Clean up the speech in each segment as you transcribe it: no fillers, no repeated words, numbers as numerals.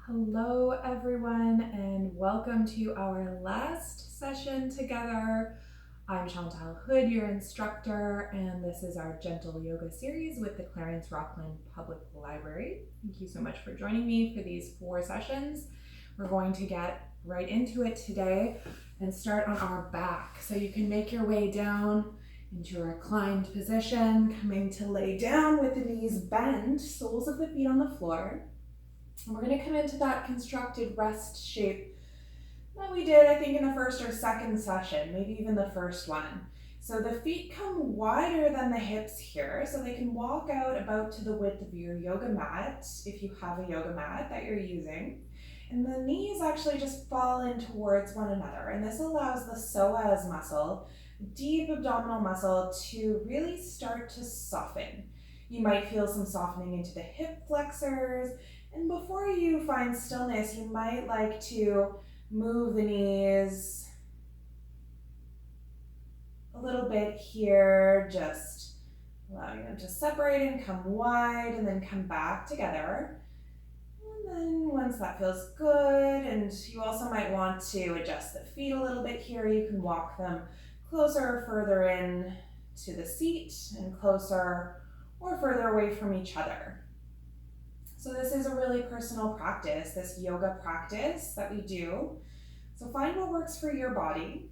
Hello everyone and welcome to our last session together. I'm Chantal Houde, your instructor, and this is our gentle yoga series with the Clarence-Rockland Public Library. Thank you so much for joining me for these 4 sessions. We're going to get right into it today and start on our back. So you can make your way down into a reclined position, coming to lay down with the knees bent, soles of the feet on the floor. And we're going to come into that constructed rest shape that we did, I think, in the first or second session, maybe even the first one. So the feet come wider than the hips here, so they can walk out about to the width of your yoga mat, if you have a yoga mat that you're using. And the knees actually just fall in towards one another, and this allows the psoas muscle, deep abdominal muscle, to really start to soften. You might feel some softening into the hip flexors, and before you find stillness, you might like to move the knees a little bit here, just allowing them to separate and come wide and then come back together. And then once that feels good, and you also might want to adjust the feet a little bit here, you can walk them closer or further in to the seat and closer or further away from each other. So this is a really personal practice, this yoga practice that we do. So find what works for your body,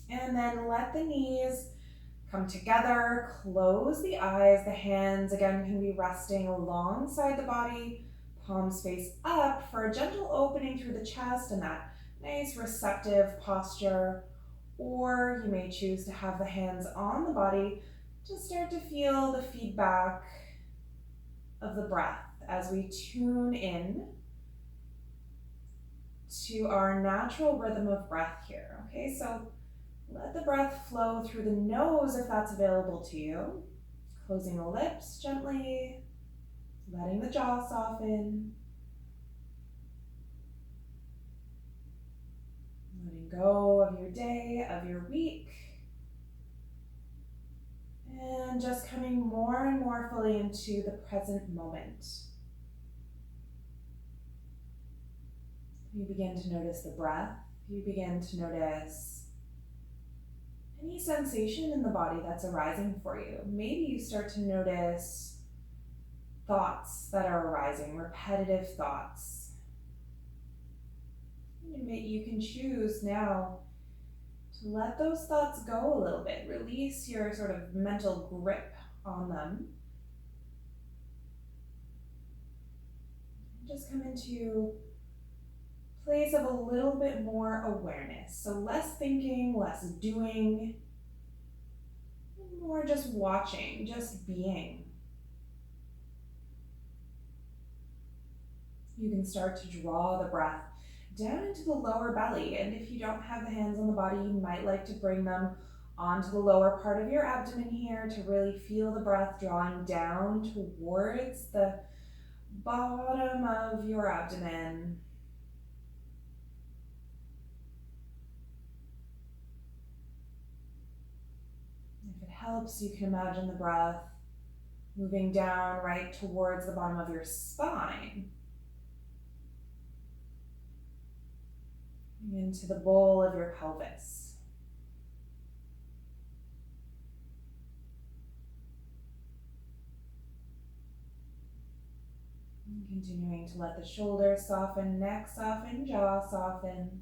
and then let the knees come together, close the eyes. The hands, again, can be resting alongside the body, palms face up for a gentle opening through the chest and that nice receptive posture. Or you may choose to have the hands on the body to start to feel the feedback of the breath as we tune in to our natural rhythm of breath here. Okay, so let the breath flow through the nose if that's available to you. Closing the lips gently, letting the jaw soften. Letting go of your day, of your week. And just coming more and more fully into the present moment. You begin to notice the breath. You begin to notice any sensation in the body that's arising for you. Maybe you start to notice thoughts that are arising, repetitive thoughts. You can choose now to let those thoughts go a little bit. Release your sort of mental grip on them. Just come into a place of a little bit more awareness. So less thinking, less doing, more just watching, just being. You can start to draw the breath down into the lower belly, and if you don't have the hands on the body, you might like to bring them onto the lower part of your abdomen here to really feel the breath drawing down towards the bottom of your abdomen. If it helps, you can imagine the breath moving down right towards the bottom of your spine, into the bowl of your pelvis. And continuing to let the shoulders soften, neck soften, jaw soften.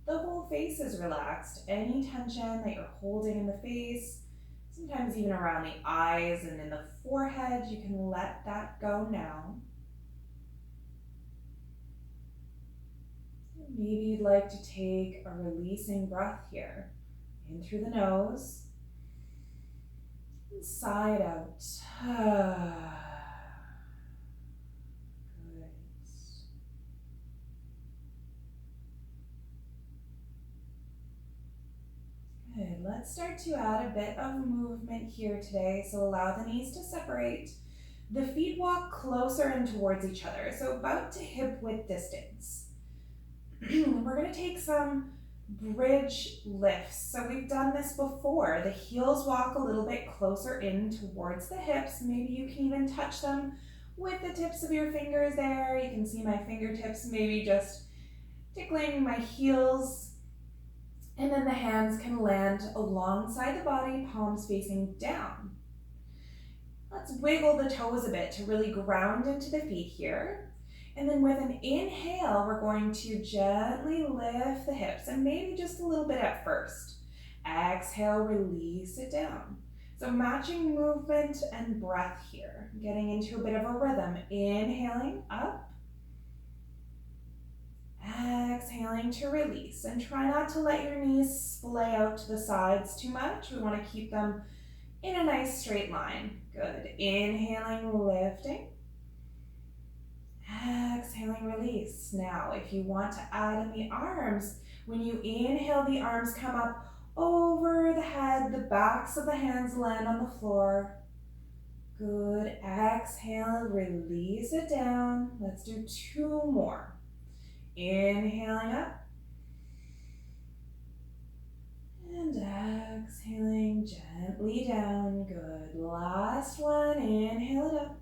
The whole face is relaxed. Any tension that you're holding in the face, sometimes even around the eyes and in the forehead, you can let that go now. Maybe you'd like to take a releasing breath here. In through the nose, and sigh it out. Good. Good. Let's start to add a bit of movement here today. So allow the knees to separate. The feet walk closer in towards each other, so about to hip width distance. We're going to take some bridge lifts. So we've done this before. The heels walk a little bit closer in towards the hips. Maybe you can even touch them with the tips of your fingers there. You can see my fingertips maybe just tickling my heels. And then the hands can land alongside the body, palms facing down. Let's wiggle the toes a bit to really ground into the feet here. And then with an inhale, we're going to gently lift the hips, and maybe just a little bit at first. Exhale, release it down. So matching movement and breath here, getting into a bit of a rhythm. Inhaling up, exhaling to release. And try not to let your knees splay out to the sides too much. We want to keep them in a nice straight line. Good. Inhaling, lifting. Exhaling, release. Now, if you want to add in the arms, when you inhale, the arms come up over the head, the backs of the hands land on the floor. Good. Exhale, release it down. Let's do 2 more. Inhaling up. And exhaling gently down. Good. Last one. Inhale it up.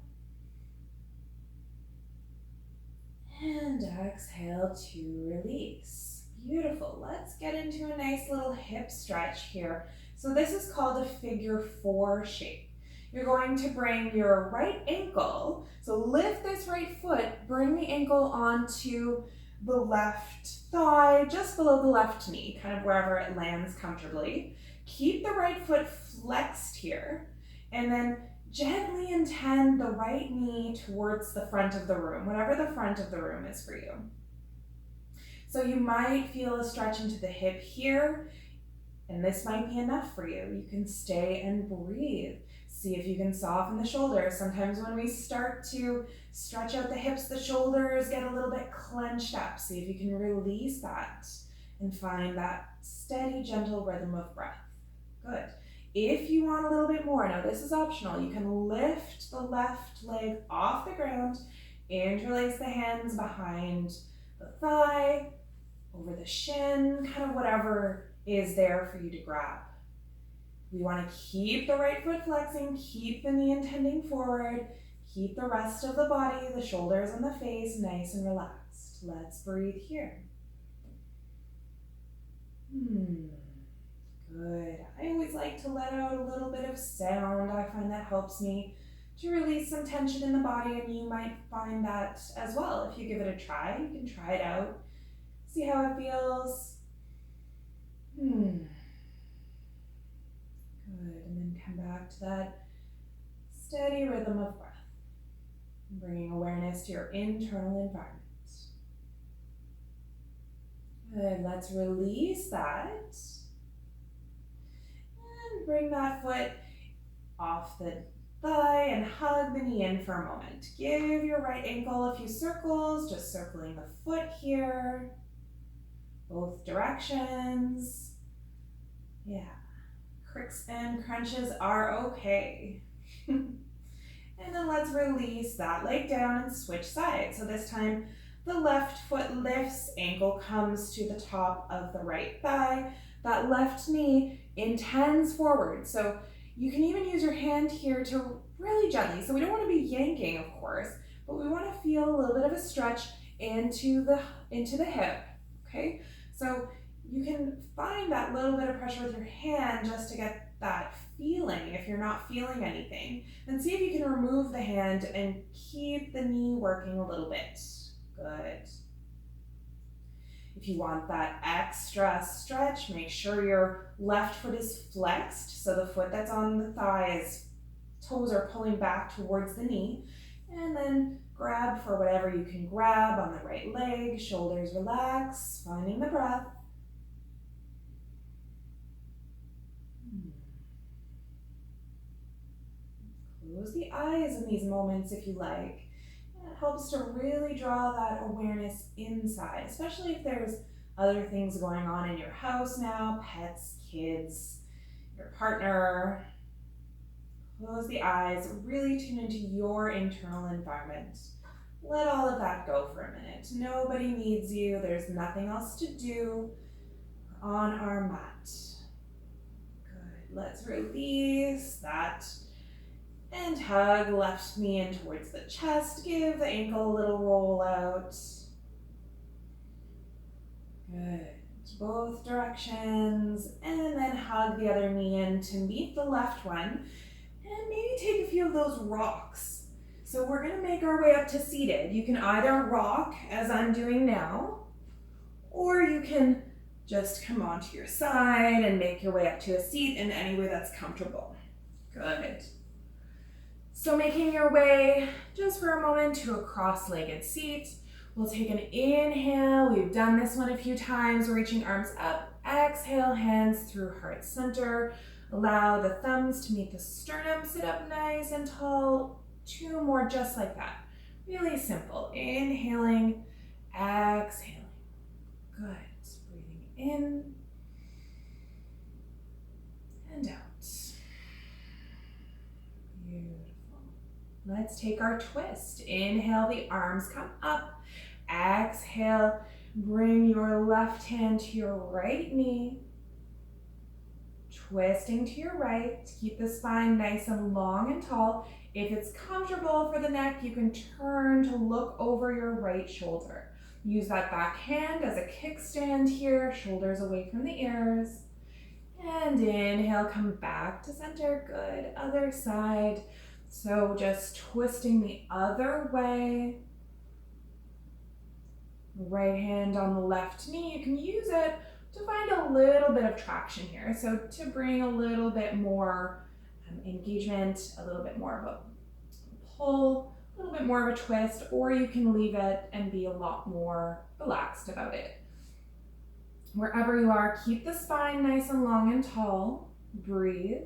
And exhale to release. Beautiful. Let's get into a nice little hip stretch here. So this is called a figure 4 shape. You're going to bring your right ankle, so lift this right foot, bring the ankle onto the left thigh, just below the left knee, kind of wherever it lands comfortably. Keep the right foot flexed here, and then gently intend the right knee towards the front of the room, whatever the front of the room is for you. So you might feel a stretch into the hip here, and this might be enough for you. You can stay and breathe. See if you can soften the shoulders. Sometimes when we start to stretch out the hips, the shoulders get a little bit clenched up. See if you can release that and find that steady, gentle rhythm of breath. Good. If you want a little bit more, now this is optional, you can lift the left leg off the ground, interlace the hands behind the thigh, over the shin, kind of whatever is there for you to grab. We want to keep the right foot flexing, keep the knee intending forward, keep the rest of the body, the shoulders and the face nice and relaxed. Let's breathe here. Good. I always like to let out a little bit of sound. I find that helps me to release some tension in the body, and you might find that as well. If you give it a try, you can try it out. See how it feels. Good. And then come back to that steady rhythm of breath. Bringing awareness to your internal environment. Good. Let's release that. And bring that foot off the thigh and hug the knee in for a moment. Give your right ankle a few circles, just circling the foot here. Both directions. Yeah. Cricks and crunches are okay. And then let's release that leg down and switch sides. So this time the left foot lifts, ankle comes to the top of the right thigh. That left knee intends forward. So you can even use your hand here to really gently. So we don't want to be yanking, of course, but we want to feel a little bit of a stretch into the hip, okay? So you can find that little bit of pressure with your hand just to get that feeling. If you're not feeling anything, then see if you can remove the hand and keep the knee working a little bit. Good. If you want that extra stretch, make sure your left foot is flexed, so the foot that's on the thighs, toes are pulling back towards the knee, and then grab for whatever you can grab on the right leg, shoulders relax, finding the breath. Close the eyes in these moments if you like. It helps to really draw that awareness inside, especially if there's other things going on in your house now, pets, kids, your partner. Close the eyes, really tune into your internal environment. Let all of that go for a minute. Nobody needs you. There's nothing else to do on our mat. Good. Let's release that And hug left knee in towards the chest. Give the ankle a little roll out. Good. Both directions. And then hug the other knee in to meet the left one. And maybe take a few of those rocks. So we're going to make our way up to seated. You can either rock, as I'm doing now, or you can just come onto your side and make your way up to a seat in any way that's comfortable. Good. So making your way just for a moment to a cross-legged seat. We'll take an inhale. We've done this one a few times, reaching arms up. Exhale, hands through heart center. Allow the thumbs to meet the sternum. Sit up nice and tall. 2 more just like that. Really simple. Inhaling, exhaling. Good. Breathing in and out. Beautiful. Let's take our twist. Inhale, the arms come up. Exhale, bring your left hand to your right knee. Twisting to your right. Keep the spine nice and long and tall. If it's comfortable for the neck, you can turn to look over your right shoulder. Use that back hand as a kickstand here, shoulders away from the ears. And inhale, come back to center. Good. Other side. So just twisting the other way. Right hand on the left knee. You can use it to find a little bit of traction here. So to bring a little bit more engagement, a little bit more of a pull, a little bit more of a twist, or you can leave it and be a lot more relaxed about it. Wherever you are, keep the spine nice and long and tall. Breathe.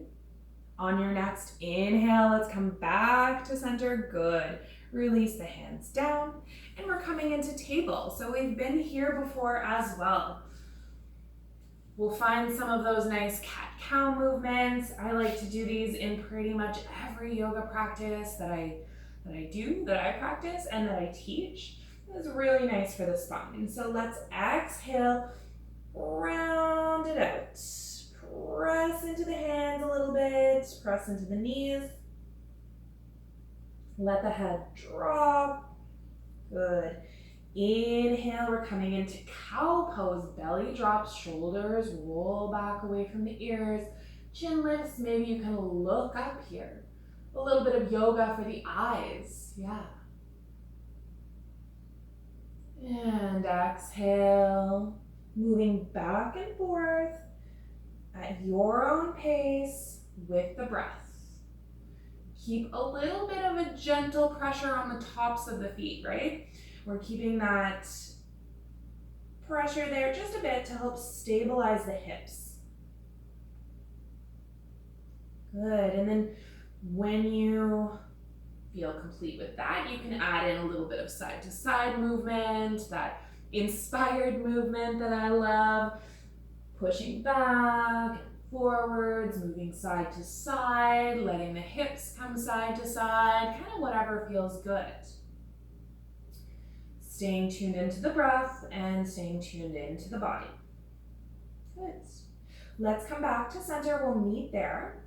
On your next inhale, let's come back to center. Good. Release the hands down. And we're coming into table. So we've been here before as well. We'll find some of those nice cat-cow movements. I like to do these in pretty much every yoga practice that I practice and that I teach. It's really nice for the spine. So let's exhale, round it out. Press into the hands a little bit, press into the knees. Let the head drop. Good. Inhale, we're coming into cow pose. Belly drops, shoulders roll back away from the ears. Chin lifts, maybe you can look up here. A little bit of yoga for the eyes, yeah. And exhale, moving back and forth at your own pace with the breath. Keep a little bit of a gentle pressure on the tops of the feet, right? We're keeping that pressure there just a bit to help stabilize the hips. Good, and then when you feel complete with that, you can add in a little bit of side to side movement, that inspired movement that I love, pushing back and forwards, moving side to side, letting the hips come side to side, kind of whatever feels good. Staying tuned into the breath and staying tuned into the body. Good. Let's come back to center. We'll meet there.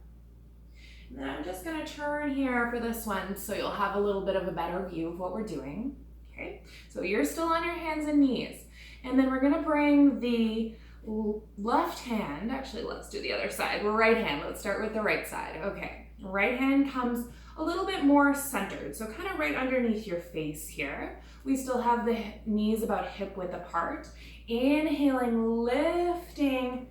And then I'm just going to turn here for this one so you'll have a little bit of a better view of what we're doing. Okay, so you're still on your hands and knees. And then we're going to bring the left hand, actually let's do the other side. We're right hand, let's start with the right side. Okay, right hand comes a little bit more centered, so kind of right underneath your face here. We still have the knees about hip width apart. Inhaling, lifting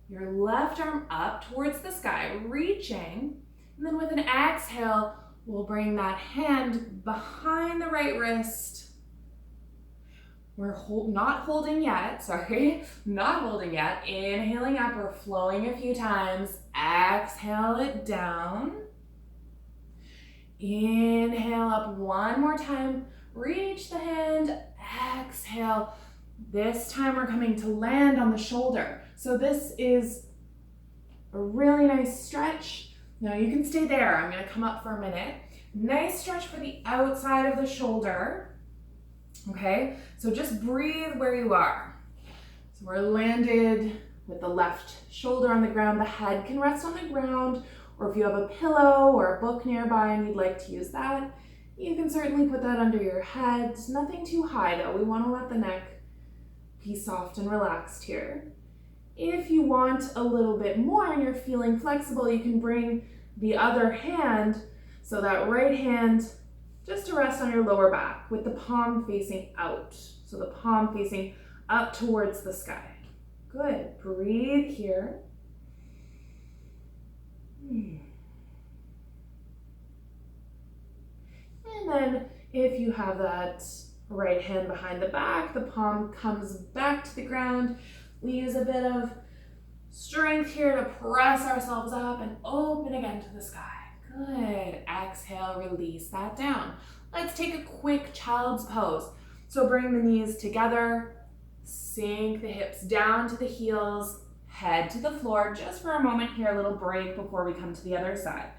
your left arm up towards the sky, reaching, and then with an exhale, we'll bring that hand behind the right wrist. We're not holding yet. Inhaling up, we're flowing a few times. Exhale it down. Inhale up one more time. Reach the hand, exhale. This time we're coming to land on the shoulder. So this is a really nice stretch. Now you can stay there. I'm gonna come up for a minute. Nice stretch for the outside of the shoulder. Okay, so just breathe where you are. So we're landed with the left shoulder on the ground. The head can rest on the ground, Or if you have a pillow or a book nearby and you'd like to use that, you can certainly put that under your head. Nothing too high though. We want to let the neck be soft and relaxed here. If you want a little bit more and you're feeling flexible, you can bring the other hand, so that right hand, just to rest on your lower back with the palm facing out. So the palm facing up towards the sky. Good. Breathe here. And then if you have that right hand behind the back, the palm comes back to the ground. We use a bit of strength here to press ourselves up and open again to the sky. Good. Exhale, release that down. Let's take a quick child's pose. So bring the knees together, sink the hips down to the heels, head to the floor, just for a moment here, a little break before we come to the other side.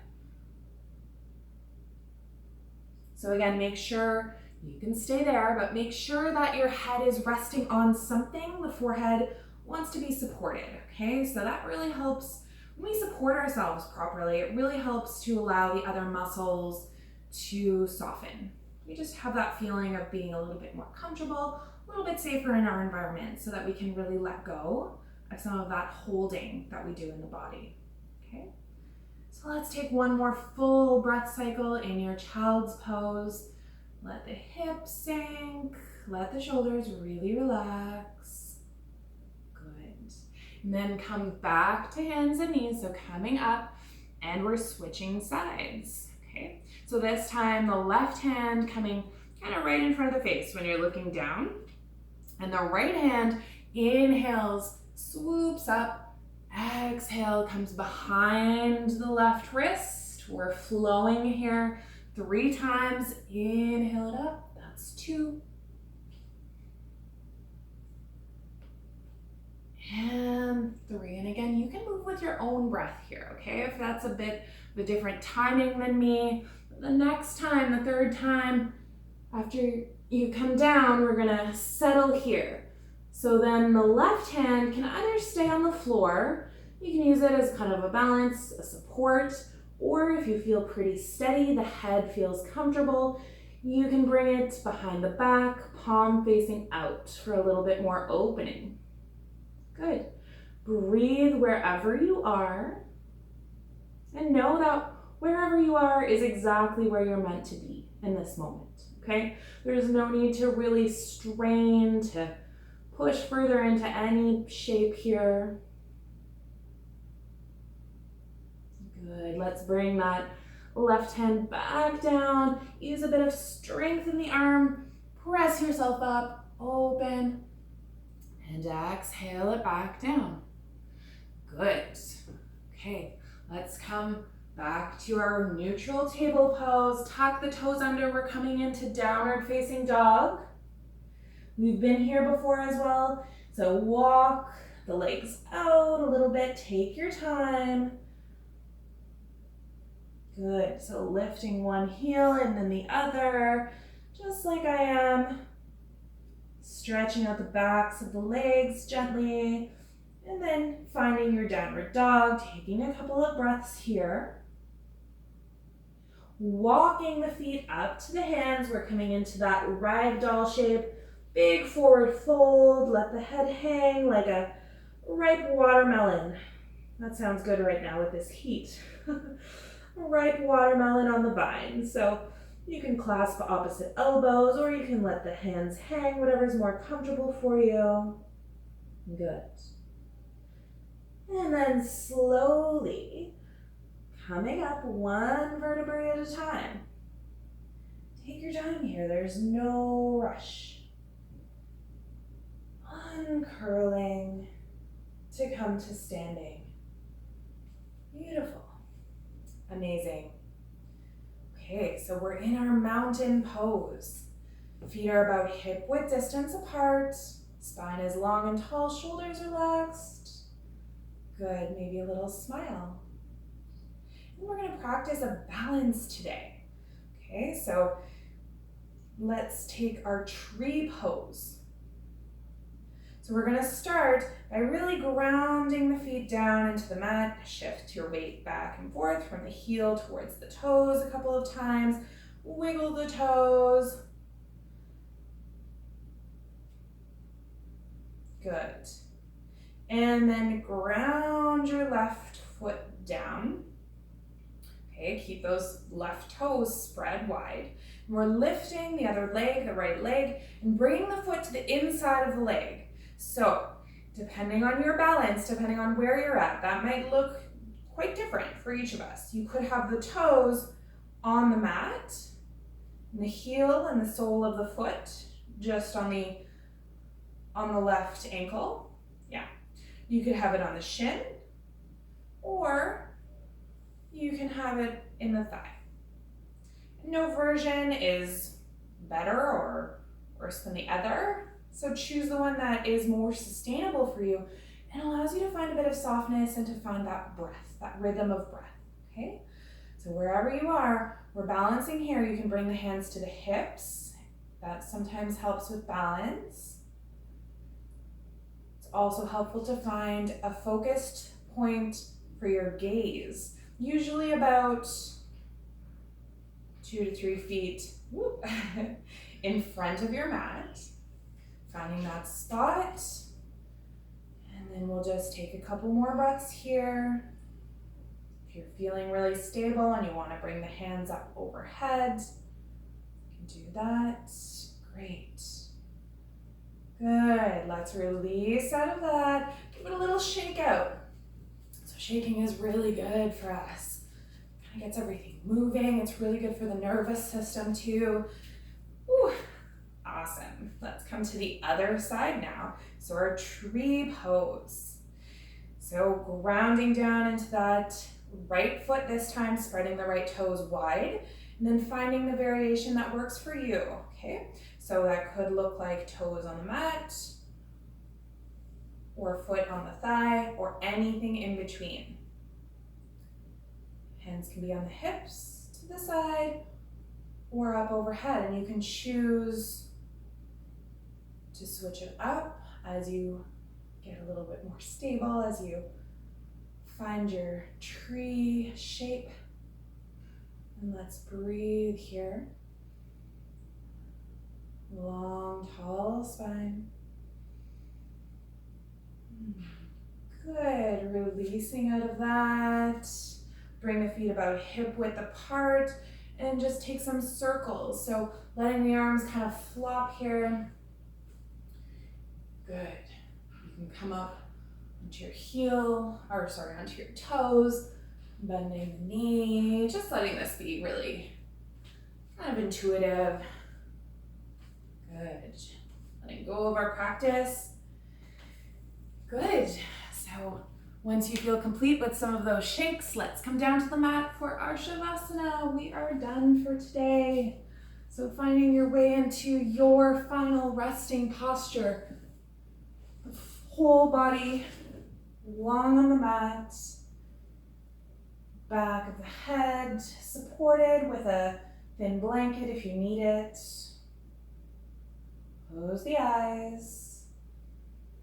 So again, make sure you can stay there, but make sure that your head is resting on something. The forehead wants to be supported, okay? So that really helps when we support ourselves properly. It really helps to allow the other muscles to soften. We just have that feeling of being a little bit more comfortable, a little bit safer in our environment so that we can really let go of some of that holding that we do in the body, okay? So let's take one more full breath cycle in your child's pose. Let the hips sink, let the shoulders really relax. Good. And then come back to hands and knees, so coming up, and we're switching sides, okay? So this time the left hand coming kind of right in front of the face when you're looking down, and the right hand inhales, swoops up, exhale, comes behind the left wrist. We're flowing here 3 times. Inhale it up, that's 2. And 3, and again, you can move with your own breath here, okay? If that's a bit of a different timing than me. The next time, the 3rd time, after you come down, we're gonna settle here. So then the left hand can either stay on the floor, you can use it as kind of a balance, a support, or if you feel pretty steady, the head feels comfortable, you can bring it behind the back, palm facing out for a little bit more opening. Good. Breathe wherever you are, and know that wherever you are is exactly where you're meant to be in this moment, okay? There's no need to really strain to push further into any shape here. Good, let's bring that left hand back down. Use a bit of strength in the arm. Press yourself up, open, and exhale it back down. Good. Okay, let's come back to our neutral table pose. Tuck the toes under. We're coming into downward facing dog. We've been here before as well. So walk the legs out a little bit. Take your time. Good. So lifting one heel and then the other, just like I am. Stretching out the backs of the legs gently. And then finding your downward dog, taking a couple of breaths here. Walking the feet up to the hands. We're coming into that ragdoll shape. Big forward fold. Let the head hang like a ripe watermelon. That sounds good right now with this heat. Ripe watermelon on the vine. So you can clasp opposite elbows or you can let the hands hang, whatever's more comfortable for you. Good. And then slowly coming up one vertebrae at a time. Take your time here, there's no rush. Uncurling to come to standing. Beautiful. Amazing. Okay, so we're in our mountain pose. Feet are about hip width distance apart. Spine is long and tall, shoulders relaxed. Good, maybe a little smile. And we're gonna practice a balance today. Okay, so let's take our tree pose. So we're gonna start by really grounding the feet down into the mat. Shift your weight back and forth from the heel towards the toes a couple of times. Wiggle the toes. Good. And then ground your left foot down. Okay, keep those left toes spread wide. And we're lifting the other leg, the right leg, and bringing the foot to the inside of the leg. So, depending on your balance, depending on where you're at, that might look quite different for each of us. You could have the toes on the mat, and the heel and the sole of the foot just on the left ankle. Yeah. You could have it on the shin, or you can have it in the thigh. No version is better or worse than the other, so choose the one that is more sustainable for you and allows you to find a bit of softness and to find that breath, that rhythm of breath, okay? So wherever you are, we're balancing here. You can bring the hands to the hips. That sometimes helps with balance. It's also helpful to find a focused point for your gaze, usually about 2 to 3 feet in front of your mat. Finding that spot. And then we'll just take a couple more breaths here. If you're feeling really stable and you want to bring the hands up overhead, you can do that. Great. Good. Let's release out of that. Give it a little shake out. So shaking is really good for us. Kind of gets everything moving. It's really good for the nervous system too. Whew. Awesome. Let's come to the other side now. So our tree pose. So grounding down into that right foot this time, spreading the right toes wide, and then finding the variation that works for you, okay? So that could look like toes on the mat, or foot on the thigh, or anything in between. Hands can be on the hips to the side, or up overhead, and you can choose to switch it up as you get a little bit more stable, as you find your tree shape. And let's breathe here. Long, tall spine. Good, releasing out of that. Bring the feet about hip width apart and just take some circles. So letting the arms kind of flop here. Good. You can come up onto your onto your toes, bending the knee, just letting this be really kind of intuitive. Good. Letting go of our practice. Good. So once you feel complete with some of those shakes, let's come down to the mat for our Shavasana. We are done for today. So finding your way into your final resting posture. Whole body long on the mat, back of the head supported with a thin blanket if you need it. Close the eyes.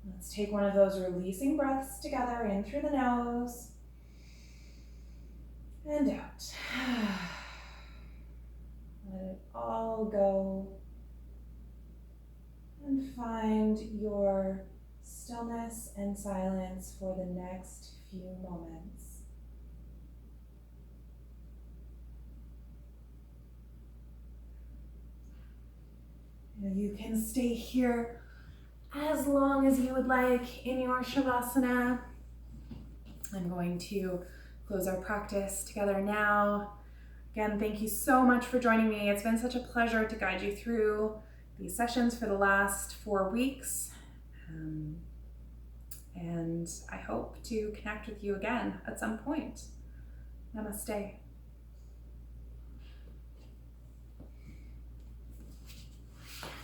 Let's take one of those releasing breaths together, in through the nose and out. Let it all go and find your stillness and silence for the next few moments. You can stay here as long as you would like in your Shavasana. I'm going to close our practice together now. Again, thank you so much for joining me. It's been such a pleasure to guide you through these sessions for the last 4 weeks. And I hope to connect with you again at some point. Namaste.